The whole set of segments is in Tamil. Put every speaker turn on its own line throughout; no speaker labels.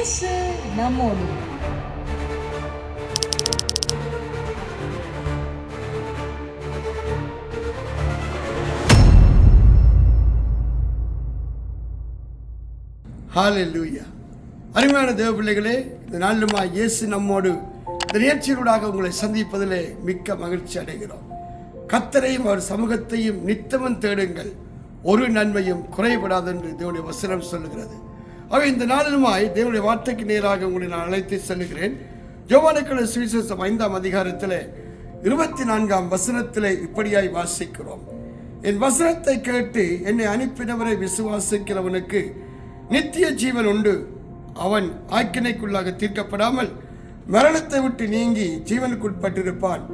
இயேசு நம்மோடு.
ஹல்லேலூயா. அருமையான தேவ பிள்ளைகளே, இந்த நாளுமா இயேசு நம்மோடு இந்த நிகழ்ச்சியூடாக உங்களை சந்திப்பதிலே மிக்க மகிழ்ச்சி அடைகிறோம். கர்த்தரையும் அவர் சமூகத்தையும் நித்தமும் தேடுங்கள், ஒரு நன்மையும் குறைபடாது என்று தேவனுடைய வசனம் சொல்லுகிறது. ஆக இந்த நாளிலுமாய் தேவனுடைய வார்த்தைக்கு நேராக உங்களை நான் அழைத்து செல்லுகிறேன். யோவானுக்கு சுவிசேஷம் 5ஆம் அதிகாரத்தில் 24ஆம் வசனத்திலே இப்படியாய் வாசிக்கிறோம். என் வசனத்தை கேட்டு என்னை அனுப்பினவரை விசுவாசிக்கிறவனுக்கு நித்திய ஜீவன் உண்டு, அவன் ஆக்கினைக்குள்ளாக தீர்க்கப்படாமல் மரணத்தை விட்டு நீங்கி ஜீவனுக்குட்பட்டிருப்பான்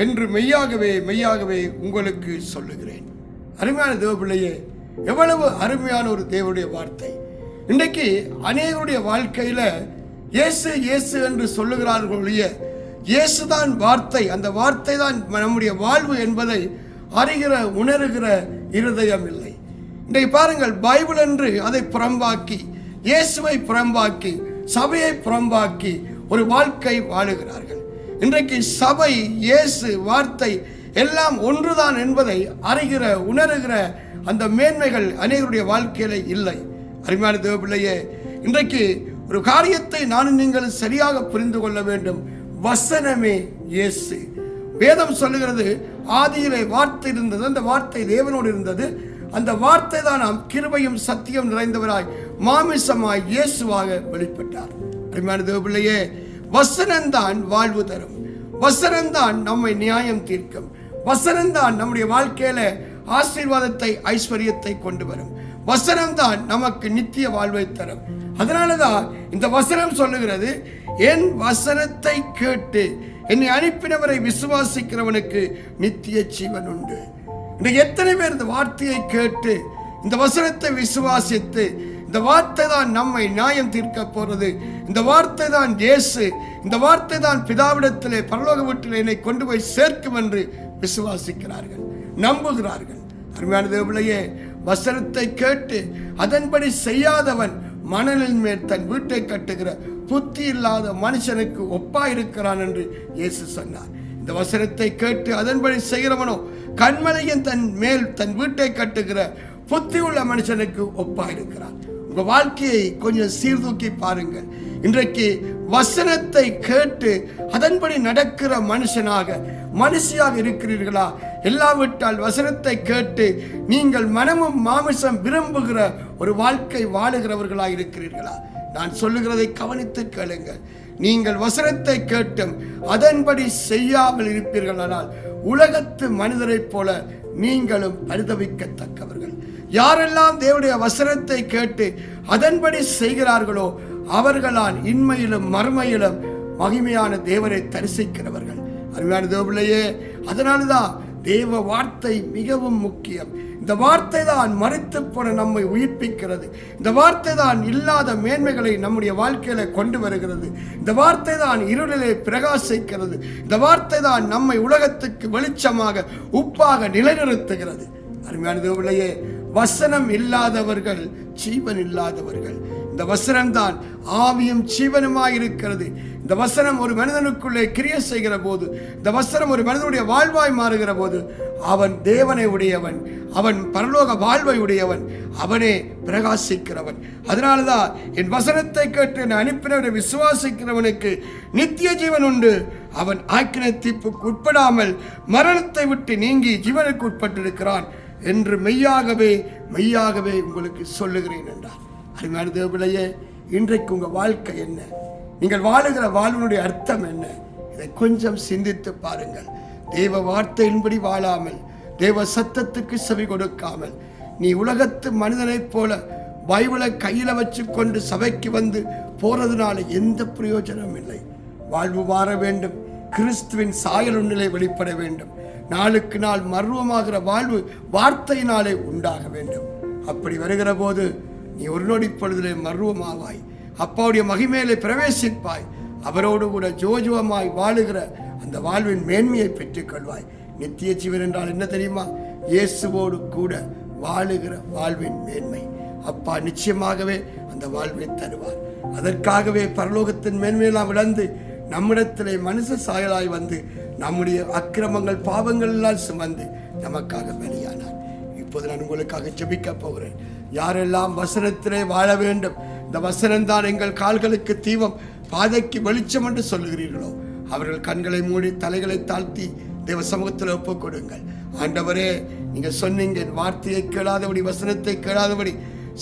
என்று மெய்யாகவே மெய்யாகவே உங்களுக்கு சொல்லுகிறேன். அருமையான தேவ பிள்ளையே, எவ்வளவு அருமையான ஒரு தேவனுடைய வார்த்தை. இன்றைக்கு அநேகருடைய வாழ்க்கையில இயேசு இயேசு என்று சொல்லுகிறார்களுடைய இயேசுதான் வார்த்தை, அந்த வார்த்தை தான் நம்முடைய வாழ்வு என்பதை அறிகிற உணர்கிற இருதயம் இல்லை. இன்றைக்கு பாருங்கள், பைபிள் என்று அதை புறம்பாக்கி, இயேசுவை புறம்பாக்கி, சபையை புறம்பாக்கி ஒரு வாழ்க்கை வாழுகிறார்கள். இன்றைக்கு சபை, இயேசு, வார்த்தை எல்லாம் ஒன்றுதான் என்பதை அறிகிற உணர்கிற அந்த மேன்மைகள் அநேகருடைய வாழ்க்கையில இல்லை. அருமையான தேவ பிள்ளையே, இன்றைக்கு ஒரு காரியத்தை நானும் நீங்கள் சரியாக புரிந்து கொள்ள வேண்டும். வசனமே இயேசு. வேதம் சொல்லுகிறது, ஆதியிலே வார்த்தை இருந்தது, அந்த வார்த்தை தேவனோடு இருந்தது, அந்த வார்த்தை தான் நாம் கிருபையும் சத்தியம் நிறைந்தவராய் மாமிசமாய் இயேசுவாக வெளிப்பட்டார். அருமையான தேவ பிள்ளையே, வசனம்தான் வாழ்வு தரும், வசனம்தான் நம்மை நியாயம் தீர்க்கும், வசனம்தான் நம்முடைய வாழ்க்கையில ஆசீர்வாதத்தை ஐஸ்வர்யத்தை கொண்டு வரும், வசனம்தான் நமக்கு நித்திய வாழ்வை தரும். அதனாலதான் இந்த வசனம் சொல்லுகிறது, என் வசனத்தை கேட்டு என்னை அனுப்பினவரை விசுவாசிக்கிறவனுக்கு நித்திய ஜீவன் உண்டு. இன்றைக்கு எத்தனை பேர் இந்த வார்த்தையை கேட்டு இந்த வசனத்தை விசுவாசித்து, இந்த வார்த்தை தான் நம்மை நியாயம் தீர்க்க போறது, இந்த வார்த்தை தான் இயேசு, இந்த வார்த்தை தான் பிதாவிடத்திலே பரலோக வீட்டிலே என்னை கொண்டு போய் சேர்க்கும் என்று விசுவாசிக்கிறார்கள், நம்புகிறார்கள். அருமையான தேவ பிள்ளையே, வசனத்தை கேட்டு அதன்படி செய்யாதவன் மணலின் மேல் தன் வீட்டை கட்டுகிற புத்தி இல்லாத மனுஷனுக்கு ஒப்பாயிருக்கிறான் என்று இயேசு சொன்னார். இந்த வசனத்தை கேட்டு அதன்படி செய்கிறவனோ கண்மலையின் தன் மேல் தன் வீட்டை கட்டுகிற புத்தி உள்ள மனுஷனுக்கு ஒப்பாயிருக்கிறான். உங்க வாழ்க்கையை கொஞ்சம் சீர்தூக்கி பாருங்கள். இன்றைக்கு வசனத்தை கேட்டு அதன்படி நடக்கிற மனுஷியாக இருக்கிறீர்களா? எல்லாவிட்டால் வசனத்தை கேட்டு நீங்கள் மனமும் மாமிசம் விரும்புகிற ஒரு வாழ்க்கை வாழுகிறவர்களாக இருக்கிறீர்களா? நான் சொல்லுகிறதை கவனித்து கேளுங்கள். நீங்கள் வசனத்தை கேட்டும் அதன்படி செய்யாமல் இருப்பீர்களானால் உலகத்து மனிதரைப் போல நீங்களும் பரிதவிக்கத்தக்கவர்கள். யாரெல்லாம் தேவனுடைய வசனத்தை கேட்டு அதன்படி செய்கிறார்களோ அவர்களால் இன்மையிலும் மறுமையிலும் மகிமையான தேவனை தரிசிக்கிறவர்கள். அருமையான தேவ பிள்ளையே, அதனால்தான் தேவ வார்த்தை மிகவும் முக்கியம். இந்த வார்த்தை தான் மரித்து போன நம்மை உயிர்ப்பிக்கிறது. இந்த வார்த்தை தான் இல்லாத மேன்மைகளை நம்முடைய வாழ்க்கையில கொண்டு வருகிறது. இந்த வார்த்தை தான் இருளிலே பிரகாசிக்கிறது. இந்த வார்த்தை தான் நம்மை உலகத்துக்கு வெளிச்சமாக உப்பாக நிலைநிறுத்துகிறது. அருமையான தேவ பிள்ளையே, வசனம் இல்லாதவர்கள் ஜீவன் இல்லாதவர்கள். இந்த வசனம் தான் ஆவியும் ஜீவனுமாய் இருக்கிறது. இந்த வசனம் ஒரு மனிதனுக்குள்ளே கிரியை செய்கிற போது, இந்த வசனம் ஒரு மனிதனுடைய வாழ்வாய் மாறுகிற போது அவன் தேவனை உடையவன், அவன் பரலோக வாழ்வை உடையவன், அவனே பிரகாசிக்கிறவன். அதனால்தான் என் வசனத்தை கேட்டு என்னை அனுப்பினவரை விசுவாசிக்கிறவனுக்கு நித்திய ஜீவன் உண்டு, அவன் ஆக்கினை தீர்ப்புக்கு உட்படாமல் மரணத்தை விட்டு நீங்கி ஜீவனுக்கு உட்பட்டிருக்கிறான் என்று மெய்யாகவே மெய்யாகவே உங்களுக்கு சொல்லுகிறேன் என்றார். அருமையான தேவ பிள்ளையே, இன்றைக்கு உங்கள் வாழ்க்கை என்ன? நீங்கள் வாழுகிற வாழ்வினுடைய அர்த்தம் என்ன? இதை கொஞ்சம் சிந்தித்து பாருங்கள். தேவ வார்த்தையின்படி வாழாமல், தேவ சத்தத்துக்கு செவி கொடுக்காமல், நீ உலகத்து மனிதனைப் போல பைபிளை கையில் வச்சு கொண்டு சபைக்கு வந்து போறதுனால எந்த பிரயோஜனமும் இல்லை. வாழ்வு மாற வேண்டும், கிறிஸ்துவின் சாயல் ஒன்றிலே வெளிப்பட வேண்டும். நாளுக்கு நாள் மர்வமாகிற வாழ்வு வார்த்தையினாலே உண்டாக வேண்டும். அப்படி வருகிற போது நீ ஒரு நொடி பொழுதிலே மர்வமாவாய், அப்பாவுடைய மகிமையிலே பிரவேசிப்பாய், அவரோடு கூட ஜோஜுவமாய் வாழுகிற அந்த வாழ்வின் மேன்மையை பெற்றுக்கொள்வாய். நித்திய ஜீவன் என்றால் என்ன தெரியுமா? இயேசுவோடு கூட வாழுகிற வாழ்வின் மேன்மை. அப்பா நிச்சயமாகவே அந்த வாழ்வை தருவார். அதற்காகவே பரலோகத்தின் மேன்மையெல்லாம் விளந்து நம்மிடத்திலே மனுஷ சாயலாய் வந்து நம்முடைய அக்கிரமங்கள் பாவங்கள் எல்லாம் சுமந்து நமக்காக பலியானார். இப்போது நான் உங்களுக்காக ஜெபிக்க போகிறேன். யாரெல்லாம் வசனத்திலே வாழ வேண்டும், இந்த வசனம்தான் எங்கள் கால்களுக்கு தீபம் பாதைக்கு வெளிச்சம் என்று சொல்லுகிறீர்களோ, அவர்கள் கண்களை மூடி தலைகளை தாழ்த்தி தேவ சமூகத்தில் ஒப்புக் கொடுங்கள். ஆண்டவரே, நீங்க சொன்னீங்க, வார்த்தையை கேளாதபடி வசனத்தை கேளாதபடி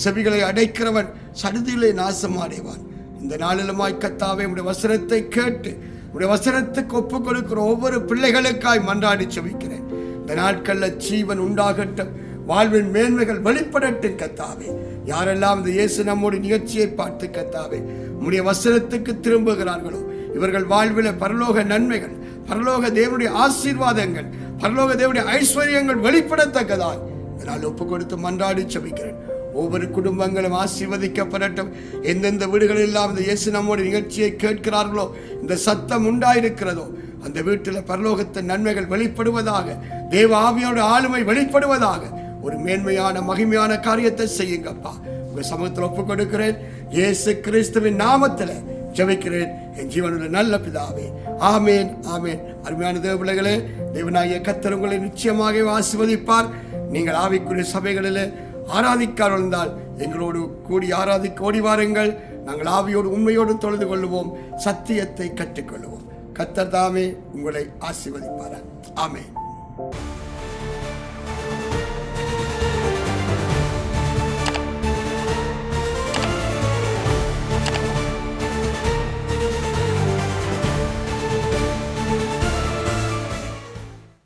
செவிகளை அடைக்கிறவன் சடுதியிலே நாசம் அடைவான். இந்த நாளிலுமாய் கர்த்தாவே, உடைய வசனத்தை கேட்டு உடைய வசனத்துக்கு ஒப்புக் கொடுக்கிற ஒவ்வொரு பிள்ளைகளுக்காய் மன்றாடி செபிக்கிறேன். இந்த நாட்களில் ஜீவன் உண்டாகட்டும், வாழ்வின் மேன்மைகள் வெளிப்படட்டும் கர்த்தாவே. யாரெல்லாம் இந்த இயேசு நம்மோடு நிகழ்ச்சியை பார்த்து கர்த்தாவே உடைய வசனத்துக்கு திரும்புகிறார்களோ, இவர்கள் வாழ்வில் பரலோக நன்மைகள், பரலோக தேவனுடைய ஆசீர்வாதங்கள், பரலோக தேவனுடைய ஐஸ்வர்யங்கள் வெளிப்படத்தக்கதாய் இதனால் ஒப்பு கொடுத்து மன்றாடி செபிக்கிறேன். ஒவ்வொரு குடும்பங்களும் ஆசீர்வதிக்கப்படட்டும். எந்தெந்த வீடுகளில் எல்லாம் இந்த இயேசு நம்மோட நிகழ்ச்சியை கேட்கிறார்களோ, இந்த சத்தம் உண்டாயிருக்கிறதோ, அந்த வீட்டில் பரலோகத்தின் நன்மைகள் வெளிப்படுவதாக, தேவ ஆவியோட ஆளுமை வெளிப்படுவதாக ஒரு மேன்மையான மகிமையான காரியத்தை செய்யுங்கப்பா. உங்க சமூகத்தில் ஒப்புக் கொடுக்கிறேன். இயேசு கிறிஸ்துவின் நாமத்தில் ஜெபிக்கிறேன் என் ஜீவனுள்ள நல்ல பிதாவே, ஆமேன், ஆமேன். அருமையான தேவ பிள்ளைகளே, தேவனாகிய கர்த்தர் உங்களை நிச்சயமாக ஆசீர்வதிப்பார். நீங்கள் ஆவிக்குரிய சபைகளில் ஆராதிக்காமல் இருந்தால் எங்களோடு கூடி ஆராதிக்க ஓடி வாருங்கள். நாங்கள் ஆவியோடு உண்மையோடு தொழுது கொள்ளுவோம், சத்தியத்தை கற்றுக்கொள்வோம். கர்த்தர் தாமே உங்களை ஆசீர்வதிப்பார். ஆமேன்.